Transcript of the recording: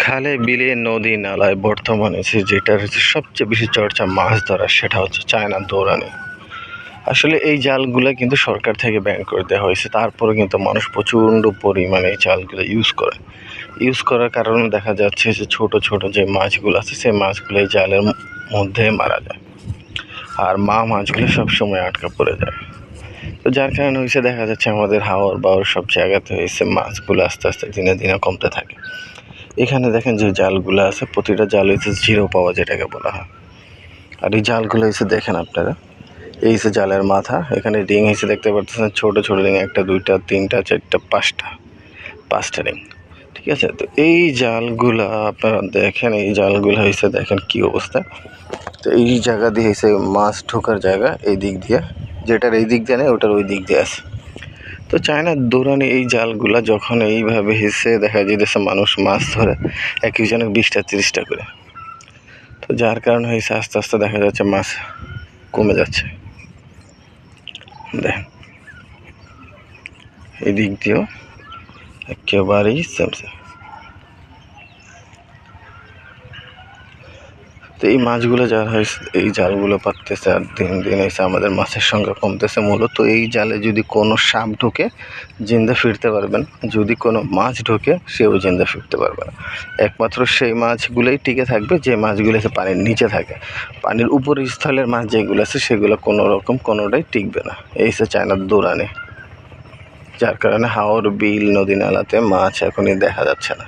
খালে বিলে নদী নালায় বর্তমানে যেটার সবচেয়ে বেশি চর্চা মাছ ধরা, সেটা হচ্ছে চায়না দৌড়ানি। আসলে এই জালগুলো কিন্তু সরকার থেকে ব্যান করে দেওয়া হয়েছে, তারপরে কিন্তু মানুষ প্রচণ্ড পরিমাণে এই জালগুলো ইউজ করার কারণে দেখা যাচ্ছে যে ছোট ছোট যে মাছগুলো আছে, সেই মাছগুলো এই জালের মধ্যে মারা যায়, আর মাছগুলো সবসময় আটকা পড়ে যায়। তো যার কারণে হয়েছে দেখা যাচ্ছে আমাদের হাওর বাওর সব জায়গাতে হয়েছে মাছগুলো আস্তে আস্তে দিনে দিনে কমতে থাকে। এখানে দেখেন যে জালগুলো আছে, প্রতিটা জাল হচ্ছে জিরো পাওয়া, যেটাকে বলা হয়। আর এই জালগুলো হচ্ছে দেখেন আপনারা, এই হচ্ছে জালের মাথা, এখানে রিং হচ্ছে দেখতে পাচ্ছেন, ছোট ছোট রিং, 1 2 3 4 5টা রিং, ঠিক আছে। তো এই জালগুলা আপনারা দেখেন, এই জালগুলো হয়েছে দেখেন কি অবস্থা। তো এই জায়গা দিয়ে হয়েছে মাছ ঢোকার জায়গা, এই দিক দিয়ে, যেটার এই দিক দিয়ে নেই ওটার ওই দিক দিয়ে আছে। তো চায়নার দৌড়ানি এই জালগুলা যখন এইভাবে হেসে দেখা যেতেছে মানুষ মাছ ধরে একজনের 20টা 30টা করে, তো যার কারণে হয়েছে আস্তে আস্তে দেখা যাচ্ছে মাছ কমে যাচ্ছে। দেখেন এই দিক দিয়েও একেবারেই সেমসে। তো এই মাছগুলো যারা হয়েছে এই জালগুলো পাততেছে, আর দিন দিন হয়েছে আমাদের মাছের সংখ্যা কমতেছে। মূলত এই জালে যদি কোনো সাপ ঢোকে জিন্দা ফিরতে পারবেন, যদি কোনো মাছ ঢোকে সেও জিন্দা ফিরতে পারবে না। একমাত্র সেই মাছগুলোই টিকে থাকবে যে মাছগুলো আছে পানির নিচে থাকে। পানির উপর স্থলের মাছ যেগুলো আছে সেগুলো কোনো রকম কোনোটাই টিকবে না। এই হচ্ছে চায়নার দৌড়ানি, যার কারণে হাওর বিল নদী নালাতে মাছ এখনই দেখা যাচ্ছে না।